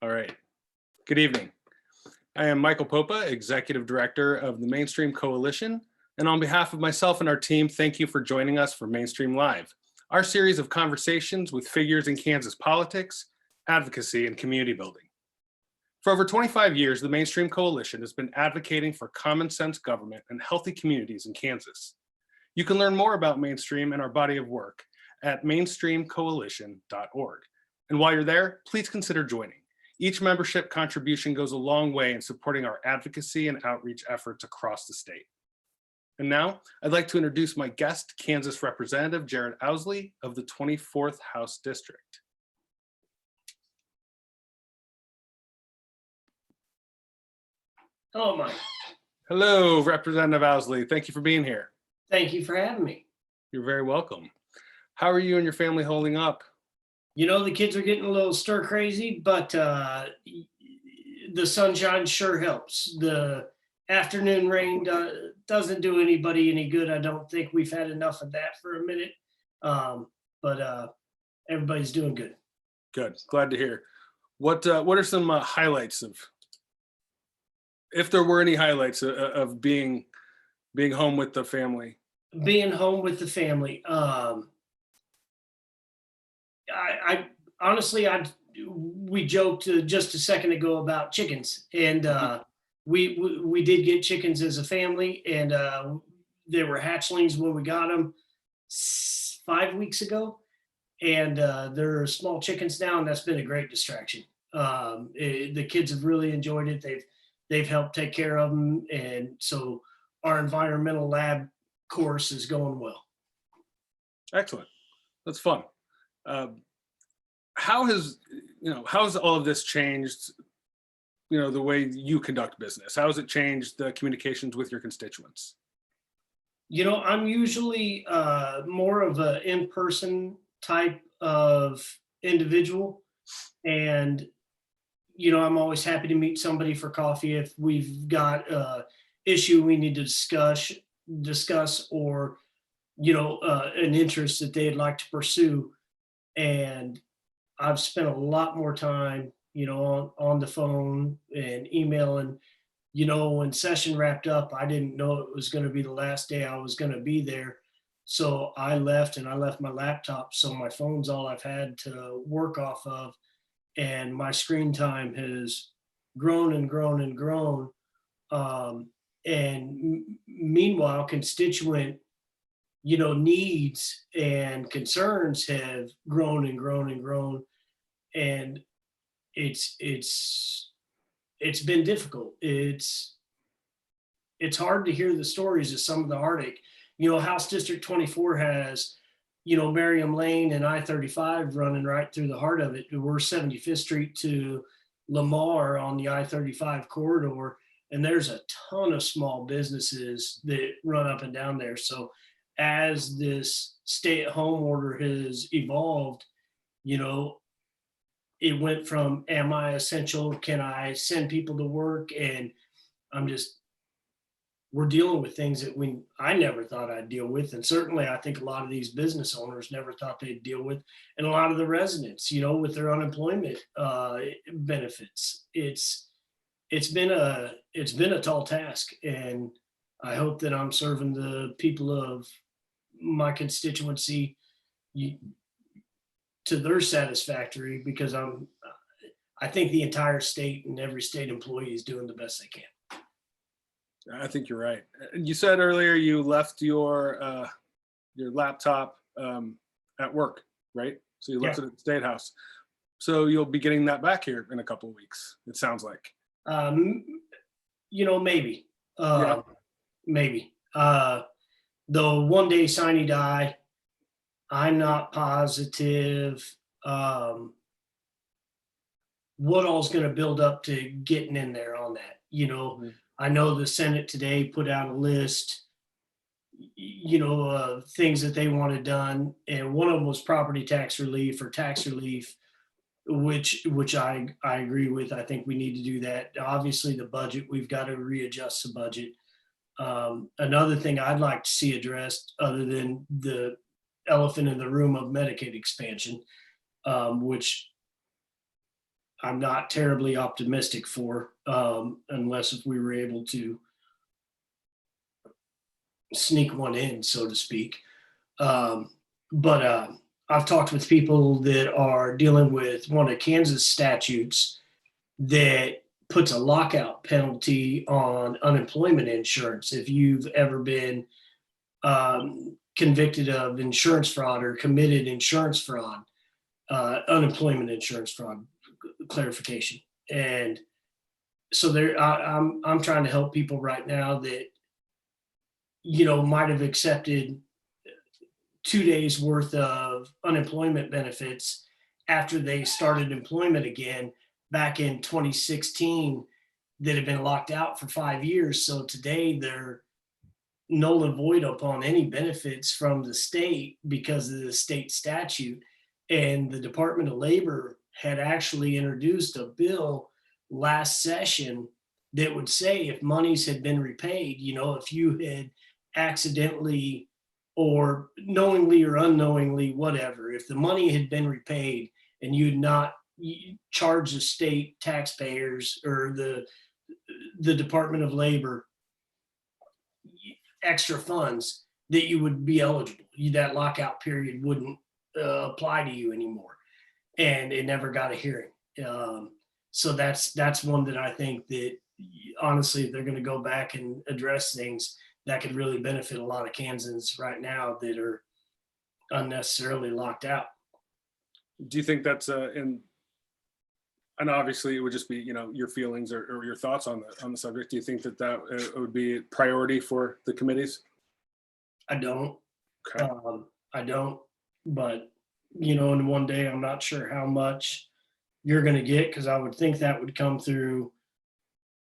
All right. Good evening. I am Michael Poppa, Executive Director of the Mainstream Coalition. And on behalf of myself and our team, thank you for joining us for Mainstream Live, our series of conversations with figures in Kansas politics, advocacy, and community building. For over 25 years, the Mainstream Coalition has been advocating for common sense government and healthy communities in Kansas. You can learn more about Mainstream and our body of work at mainstreamcoalition.org. And while you're there, please consider joining. Each membership contribution goes a long way in supporting our advocacy and outreach efforts across the state. And now, I'd like to introduce my guest, Kansas Representative Jarrod Ousley of the 24th House District. Hello, Mike. Hello, Representative Ousley. Thank you for being here. Thank you for having me. You're very welcome. How are you and your family holding up? You know, the kids are getting a little stir crazy, but the sunshine sure helps. The afternoon rain doesn't do anybody any good. I don't think we've had enough of that for a minute, but everybody's doing good. Good. Glad to hear. What are some highlights of, if there were any highlights of being home with the family? Being home with the family. I honestly, we joked just a second ago about chickens, and we did get chickens as a family, and they were hatchlings when we got them 5 weeks ago, and they're small chickens now, and that's been a great distraction. The kids have really enjoyed it. They've helped take care of them, and so our environmental lab course is going well. Excellent. That's fun. How has all of this changed, the way you conduct business? How has it changed the communications with your constituents? I'm usually more of an in-person type of individual. And, I'm always happy to meet somebody for coffee if we've got an issue we need to discuss or, an interest that they'd like to pursue. And I've spent a lot more time, on the phone and emailing. When session wrapped up, I didn't know it was going to be the last day I was going to be there. So I left my laptop. So my phone's all I've had to work off of. And my screen time has grown and grown and grown. Meanwhile, constituent needs and concerns have grown and grown and grown, and it's been difficult. It's hard to hear the stories of some of the heartache. House District 24 has, Merriam Lane and I-35 running right through the heart of it. We're 75th Street to Lamar on the I-35 corridor, and there's a ton of small businesses that run up and down there. So as this stay-at-home order has evolved, it went from, am I essential? Can I send people to work? And we're dealing with things that I never thought I'd deal with. And certainly I think a lot of these business owners never thought they'd deal with, and a lot of the residents, with their unemployment benefits. It's been a tall task, and I hope that I'm serving the people of my constituency to their satisfactory, because I think the entire state and every state employee is doing the best they can. I think you're right. You said earlier you left your laptop at work, right? So you left it at the State House. So you'll be getting that back here in a couple of weeks, it sounds like. Maybe. Yeah. Maybe. The one day sine die, I'm not positive what all's going to build up to getting in there on that. I know the Senate today put out a list, things that they wanted done, and one of them was property tax relief or tax relief, which I agree with. I think we need to do that. Obviously, the budget, we've got to readjust the budget. Another thing I'd like to see addressed, other than the elephant in the room of Medicaid expansion, which I'm not terribly optimistic for, unless if we were able to sneak one in, so to speak. Um, but I've talked with people that are dealing with one of Kansas statutes that puts a lockout penalty on unemployment insurance if you've ever been convicted of insurance fraud or committed insurance fraud, unemployment insurance fraud clarification. And so I'm trying to help people right now that might have accepted 2 days worth of unemployment benefits after they started employment again back in 2016 that have been locked out for 5 years. So today they're null and void upon any benefits from the state because of the state statute. And the Department of Labor had actually introduced a bill last session that would say if monies had been repaid, if you had accidentally or knowingly or unknowingly, whatever, if the money had been repaid and you'd not charged the state taxpayers or the Department of Labor extra funds, that you would be eligible. That lockout period wouldn't apply to you anymore. And it never got a hearing. So that's one that I think that honestly, if they're going to go back and address things, that could really benefit a lot of Kansans right now that are unnecessarily locked out. Do you think that's and obviously it would just be, your feelings or your thoughts on the subject. Do you think that would be a priority for the committees? I don't. Okay. I don't. But in one day, I'm not sure how much you're going to get, because I would think that would come through.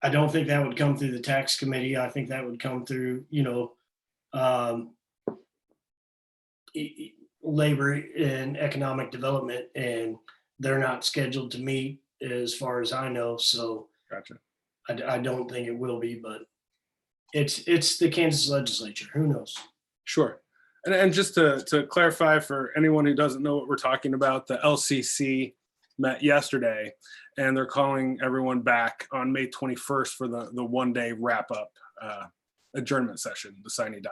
I don't think that would come through the tax committee. I think that would come through, labor and economic development, and they're not scheduled to meet as far as I know. So Gotcha. I don't think it will be, but it's the Kansas legislature. Who knows? Sure. And just to clarify for anyone who doesn't know what we're talking about, the LCC met yesterday, and they're calling everyone back on May 21st for the one-day wrap-up adjournment session, the sine die.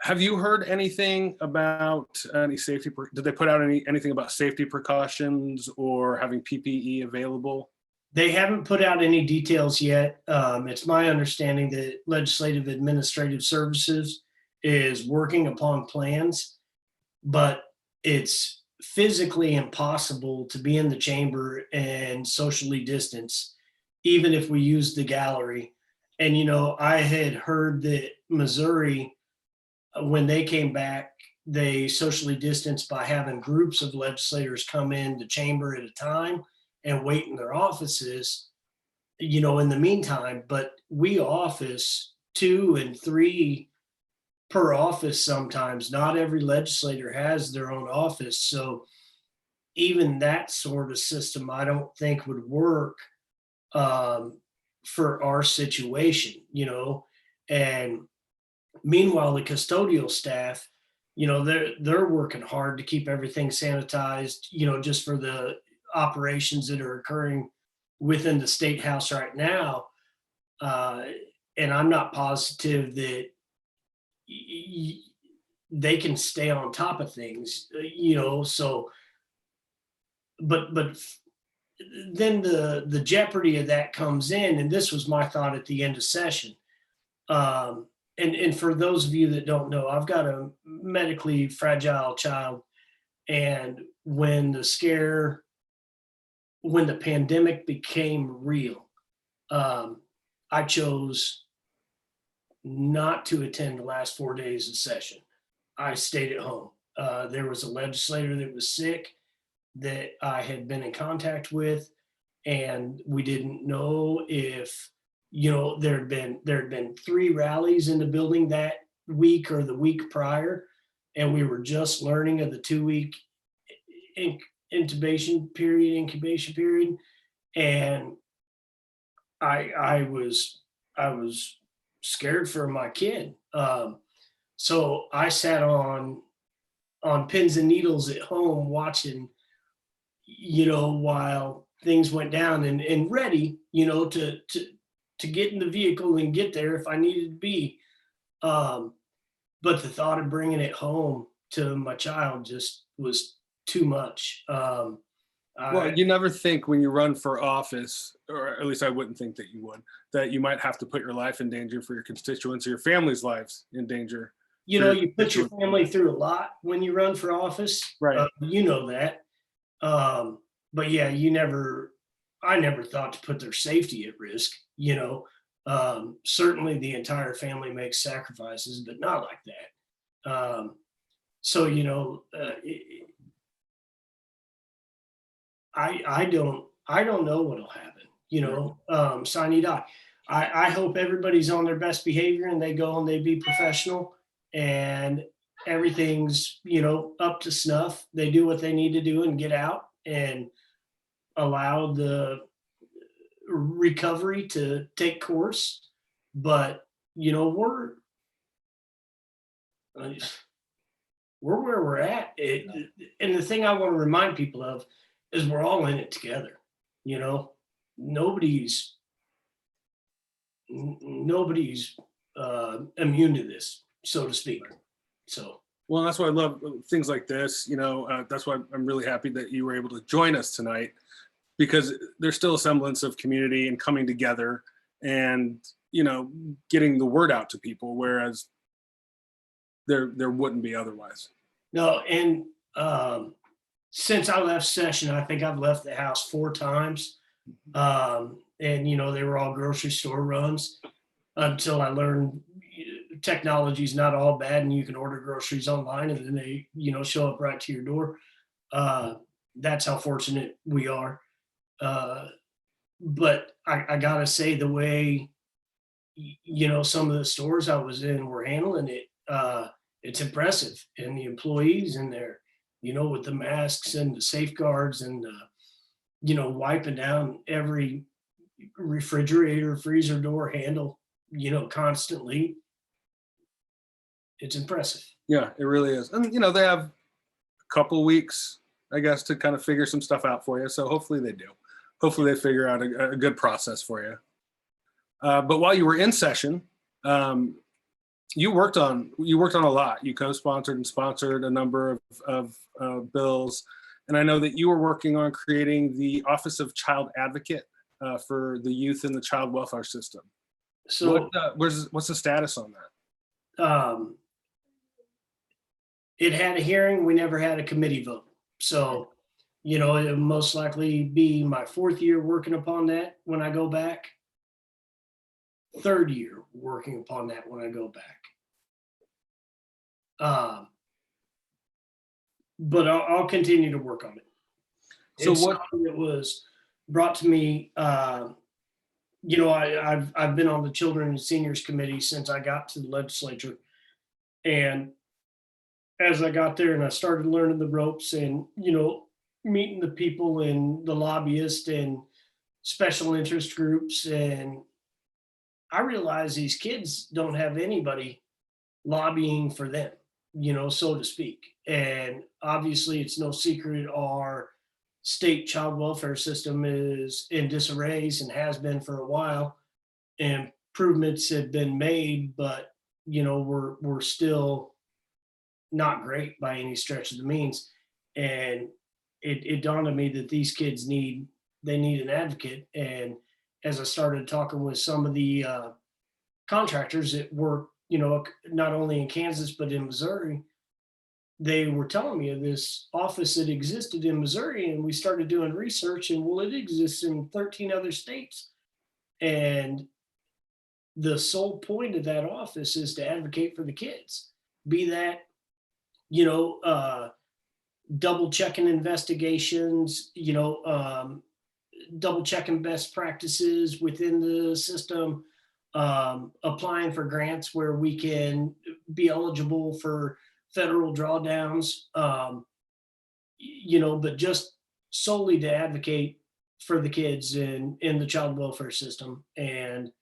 Have you heard anything about any safety? Did they put out anything about safety precautions or having PPE available? They haven't put out any details yet. It's my understanding that Legislative Administrative Services is working upon plans, but it's physically impossible to be in the chamber and socially distance, even if we use the gallery. And, I had heard that Missouri, when they came back, they socially distanced by having groups of legislators come in the chamber at a time and wait in their offices, in the meantime. But we office 2 and 3 per office sometimes. Not every legislator has their own office. So even that sort of system, I don't think would work for our situation, and meanwhile, the custodial staff, they're working hard to keep everything sanitized, just for the operations that are occurring within the state house right now. And I'm not positive that they can stay on top of things, so, but then the jeopardy of that comes in, and this was my thought at the end of session. And for those of you that don't know, I've got a medically fragile child, and when the pandemic became real, I chose not to attend the last 4 days of session. I stayed at home. There was a legislator that was sick that I had been in contact with, and we didn't know if, there had been 3 rallies in the building that week or the week prior, and we were just learning of the 2-week incubation period, and I was scared for my kid. So I sat on pins and needles at home watching, while things went down, and ready, to get in the vehicle and get there if I needed to be. Um, but the thought of bringing it home to my child just was too much. Well, I, you never think when you run for office, or at least I wouldn't think that you would, that you might have to put your life in danger for your constituents or your family's lives in danger for your you put your constituents. family through a lot when you run for office. Right. You know that. Um, but yeah, I never thought to put their safety at risk. Certainly the entire family makes sacrifices, but not like that. So, I don't know what'll happen, Right. sine die. I hope everybody's on their best behavior and they go and they be professional and everything's, up to snuff. They do what they need to do and get out and allow the recovery to take course. But, uh, we're where we're at. And the thing I want to remind people of is we're all in it together. You know, nobody's nobody's immune to this, so to speak. So Well, that's why I love things like this. That's why I'm really happy that you were able to join us tonight, because there's still a semblance of community and coming together and, getting the word out to people, whereas there wouldn't be otherwise. no, and since I left session, I think I've left the house 4 times. And they were all grocery store runs until I learned technology's not all bad and you can order groceries online and then they, show up right to your door. Uh, that's how fortunate we are. Uh, but I gotta say the way, some of the stores I was in were handling it, it's impressive. And the employees in there, with the masks and the safeguards and, wiping down every refrigerator, freezer door handle, constantly. It's impressive. Yeah, it really is. And, they have a couple weeks, I guess, to kind of figure some stuff out for you. So hopefully they do. Hopefully they figure out a good process for you. But while you were in session, you worked on a lot. You co-sponsored and sponsored a number of bills, and I know that you were working on creating the Office of Child Advocate for the youth in the child welfare system. So What's the status on that? um, it had a hearing. We never had a committee vote. So, it'll most likely be my 4th year working upon that when I go back. 3rd year working upon that when I go back. But I'll continue to work on it. So It's what? something that was brought to me. I've been on the Children and Seniors Committee since I got to the legislature, and as I got there and I started learning the ropes and meeting the people and the lobbyists and special interest groups, and I realized these kids don't have anybody lobbying for them, so to speak. And obviously, it's no secret our state child welfare system is in disarrays and has been for a while. Improvements have been made, but we're still not great by any stretch of the means. And it dawned on me that these kids need an advocate. And as I started talking with some of the contractors that work, not only in Kansas but in Missouri, they were telling me of this office that existed in Missouri, and we started doing research, and well, it exists in 13 other states. And the sole point of that office is to advocate for the kids, be that, you know, uh, double checking investigations, double checking best practices within the system, applying for grants where we can be eligible for federal drawdowns, but just solely to advocate for the kids in the child welfare system. And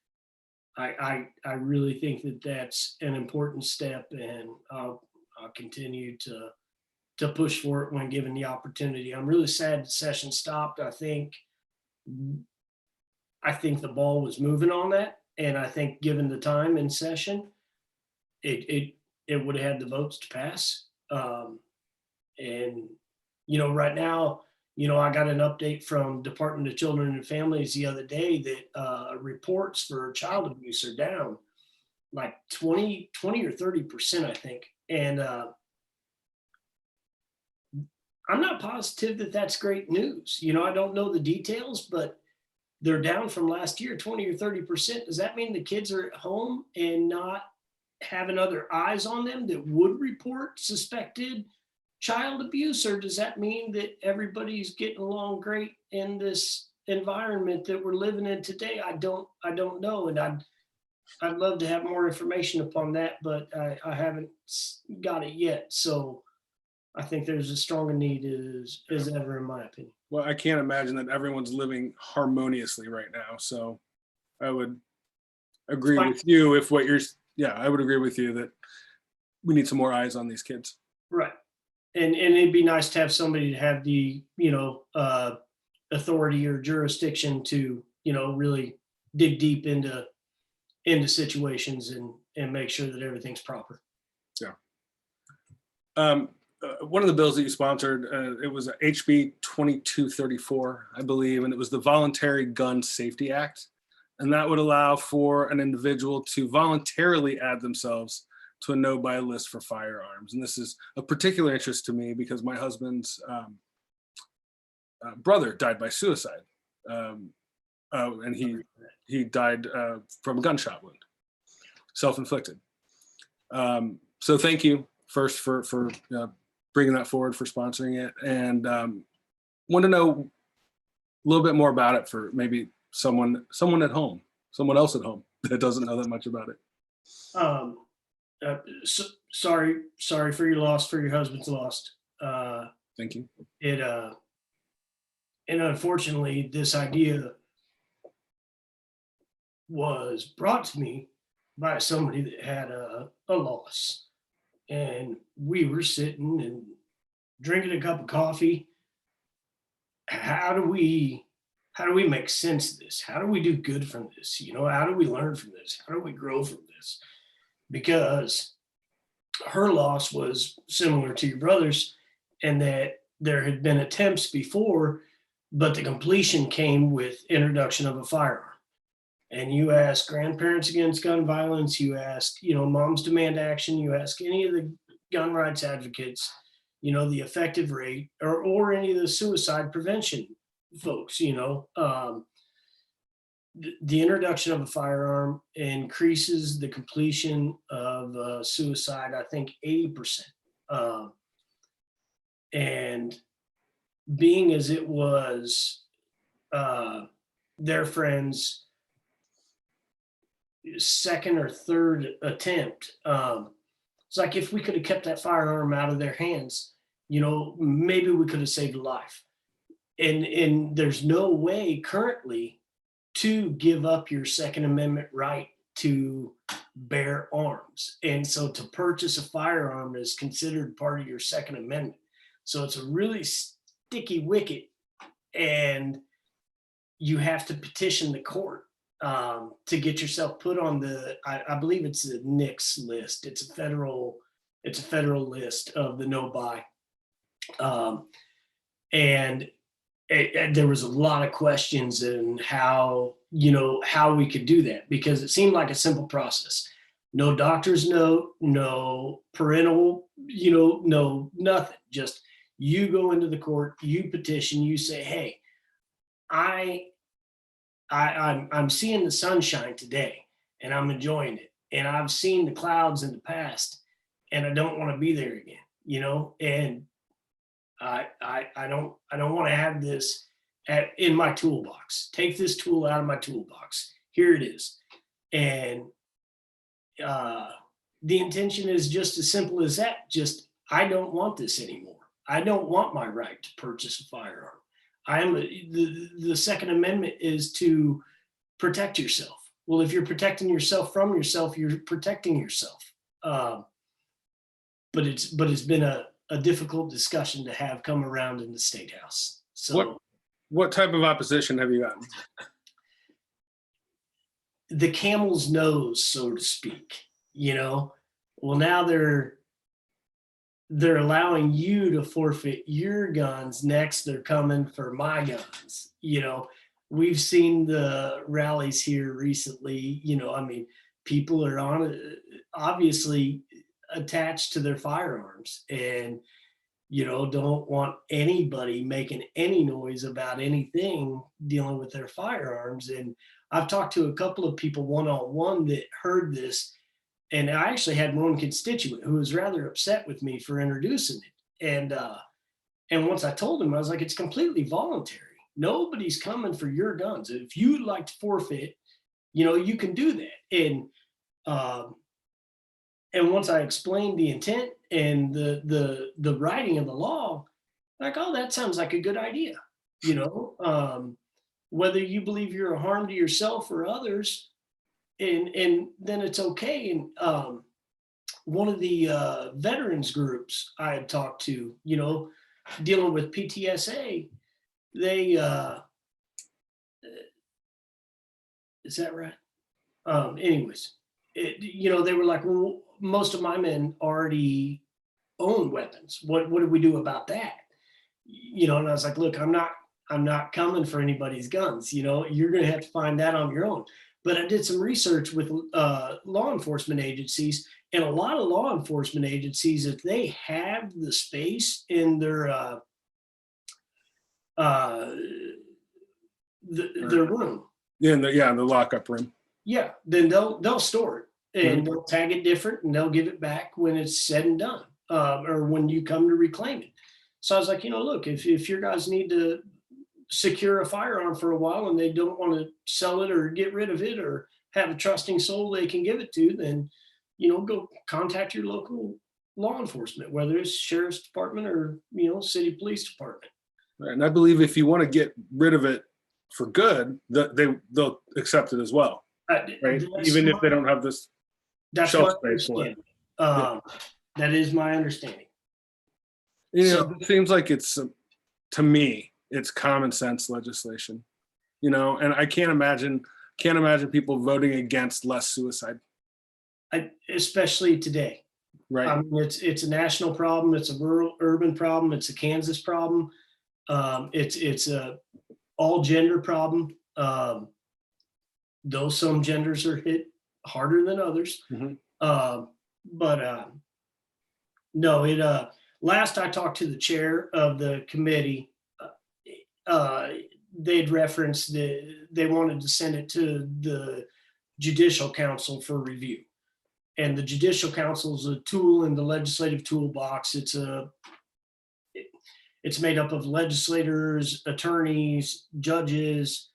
I really think that that's an important step, and I'll continue push for it when given the opportunity. I'm really sad the session stopped. I think the ball was moving on that, and I think given the time in session, it would have had the votes to pass. And right now, I got an update from Department of Children and Families the other day that reports for child abuse are down like 20 or 30%, I think. And I'm not positive that that's great news. I don't know the details, but they're down from last year, 20 or 30%. Does that mean the kids are at home and not having other eyes on them that would report suspected child abuse? Or does that mean that everybody's getting along great in this environment that we're living in today? I don't know. And I'd love to have more information upon that, but I haven't got it yet. So I think there's as strong a need as ever, in my opinion. Well, I can't imagine that everyone's living harmoniously right now. So I would agree with you if what you're, I would agree with you that we need some more eyes on these kids. Right. And it'd be nice to have somebody to have the, authority or jurisdiction to, really dig deep into situations and make sure that everything's proper. Yeah. One of the bills that you sponsored, it was HB 2234, I believe, and it was the Voluntary Gun Safety Act. And that would allow for an individual to voluntarily add themselves to a no-buy list for firearms. And this is of particular interest to me because my husband's brother died by suicide. And he died from a gunshot wound, self-inflicted. So thank you first for bringing that forward, for sponsoring it, and want to know a little bit more about it for maybe someone at home, someone else at home that doesn't know that much about it. Sorry for your loss, for your husband's loss. Thank you. And unfortunately, this idea was brought to me by somebody that had a loss. And we were sitting and drinking a cup of coffee. How do we make sense of this? How do we do good from this? How do we learn from this? How do we grow from this? Because her loss was similar to your brother's, and that there had been attempts before, but the completion came with introduction of a firearm. And you ask grandparents against gun violence, you ask, Moms Demand Action, you ask any of the gun rights advocates, the effective rate, or any of the suicide prevention folks, the introduction of a firearm increases the completion of suicide, I think 80%. And being as it was their friends' second or third attempt, it's like if we could have kept that firearm out of their hands, maybe we could have saved a life. And there's no way currently to give up your Second Amendment right to bear arms. And so to purchase a firearm is considered part of your Second Amendment. So it's a really sticky wicket, and you have to petition the court to get yourself put on I believe it's the NICS list. It's a federal list of the no buy. And there was a lot of questions in how we could do that, because it seemed like a simple process. No doctor's note, no parental, no nothing. Just you go into the court, you petition, you say, hey, I'm seeing the sunshine today and I'm enjoying it. And I've seen the clouds in the past and I don't want to be there again, and I don't want to have this in my toolbox. Take this tool out of my toolbox. Here it is. And the intention is just as simple as that. Just, I don't want this anymore. I don't want my right to purchase a firearm. The Second Amendment is to protect yourself. Well, if you're protecting yourself from yourself, you're protecting yourself. But it's been a a difficult discussion to have come around in the State House. So What type of opposition have you gotten? the camel's nose, so to speak, you know. Well, now they're allowing you to forfeit your guns. Next, they're coming for my guns. You know, we've seen the rallies here recently. You know, I mean, people are obviously attached to their firearms, and you know, don't want anybody making any noise about anything dealing with their firearms. And I've talked to a couple of people one-on-one that heard this, and I actually had one constituent who was rather upset with me for introducing it. And once I told him, I was like, it's completely voluntary. Nobody's coming for your guns. If you'd like to forfeit, you know, you can do that. Um, and once I explained the intent and the writing of the law, like, oh, that sounds like a good idea. You know, whether you believe you're a harm to yourself or others, and then it's okay. And one of the veterans groups I had talked to, you know, dealing with PTSA, they is that right? Anyways, you know, they were like, well, most of my men already own weapons. What do we do about that? You know, and I was like, look, I'm not coming for anybody's guns. You know, you're going to have to find that on your own. But I did some research with law enforcement agencies, and a lot of law enforcement agencies, if they have the space in their room, In the lockup room. yeah, then they'll store it, and they'll tag it different, and they'll give it back when it's said and done, or when you come to reclaim it. So I was like, you know, look, if your guys need to secure a firearm for a while and they don't want to sell it or get rid of it or have a trusting soul they can give it to, then, you know, go contact your local law enforcement, whether it's sheriff's department or, you know, city police department. Right. And I believe if you want to get rid of it for good, they'll accept it as well. Right. Even if they don't have this shelf space for it. That is my understanding. You know, it seems like it's, to me, it's common sense legislation, you know, and I can't imagine people voting against less suicide. Especially today. Right. I mean, it's a national problem. It's a rural urban problem. It's a Kansas problem. It's a all gender problem. Though some genders are hit harder than others. But no, last I talked to the chair of the committee, they'd referenced they wanted to send it to the Judicial Council for review. And the Judicial Council is a tool in the legislative toolbox. It's made up of legislators, attorneys, judges,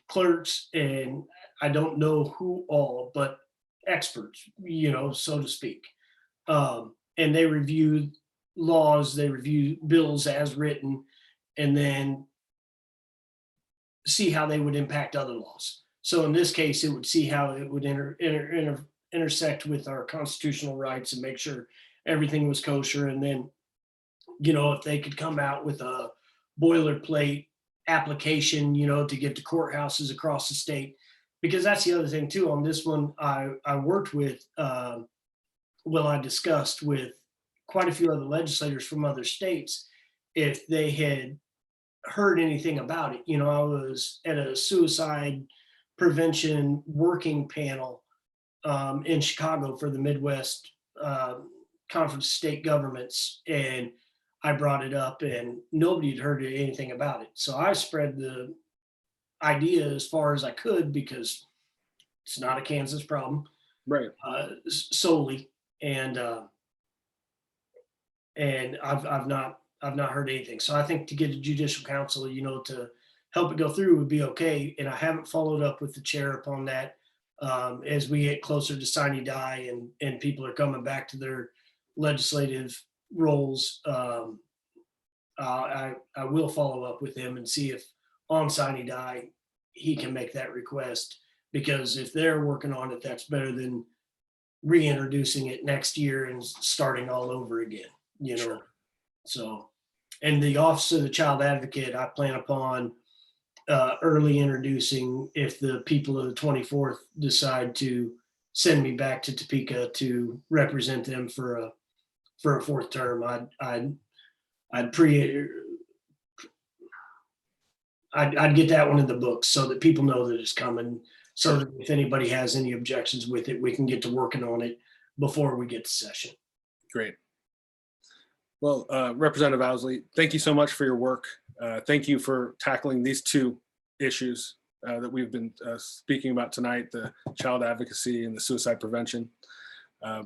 clerks, and I don't know who all, but experts, you know, so to speak. And they review laws, they review bills as written, and then see how they would impact other laws. So in this case, it would see how it would intersect with our constitutional rights and make sure everything was kosher. And then, you know, if they could come out with a boilerplate application, you know, to get to courthouses across the state, because that's the other thing too. On this one, I worked with, I discussed with quite a few other legislators from other states if they had heard anything about it. You know, I was at a suicide prevention working panel in Chicago for the Midwest Conference of State Governments, and I brought it up and nobody had heard anything about it. So I spread the idea as far as I could because it's not a Kansas problem, right? Solely, and I've not heard anything. So I think to get a Judicial Council, you know, to help it go through would be okay. And I haven't followed up with the chair upon that. As we get closer to sine die and people are coming back to their legislative roles, I will follow up with him and see if on sine die he can make that request, because if they're working on it, that's better than reintroducing it next year and starting all over again. you know. Sure. So, and the Office of the Child Advocate, I plan upon early introducing if the people of the 24th decide to send me back to Topeka to represent them for a fourth term. I'd get that one in the books so that people know that it's coming. So that if anybody has any objections with it, we can get to working on it before we get to session. Great. Well, Representative Ousley, thank you so much for your work. Thank you for tackling these two issues that we've been speaking about tonight, the child advocacy and the suicide prevention.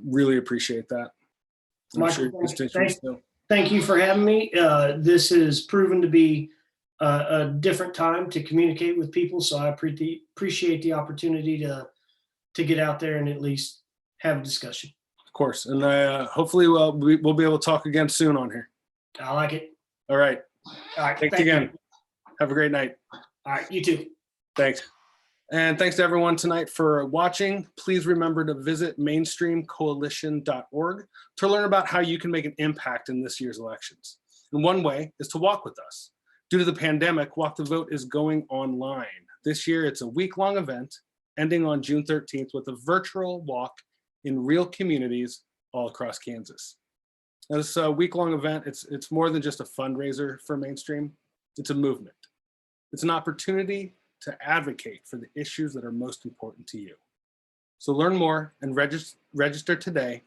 Really appreciate that. Michael, thank you for having me. This has proven to be a different time to communicate with people, so I appreciate the opportunity to get out there and at least have a discussion. Of course, and hopefully we'll be able to talk again soon on here. I like it. All right. All right. Thanks again. Have a great night. All right. You too. Thanks. And thanks to everyone tonight for watching. Please remember to visit mainstreamcoalition.org to learn about how you can make an impact in this year's elections. And one way is to walk with us. Due to the pandemic, Walk the Vote is going online. This year, it's a week-long event ending on June 13th with a virtual walk in real communities all across Kansas. Now, this week-long event, it's more than just a fundraiser for Mainstream. It's a movement. It's an opportunity to advocate for the issues that are most important to you. So learn more and register today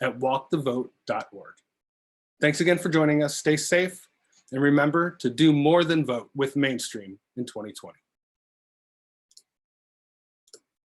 at walkthevote.org. Thanks again for joining us. Stay safe and remember to do more than vote with Mainstream in 2020.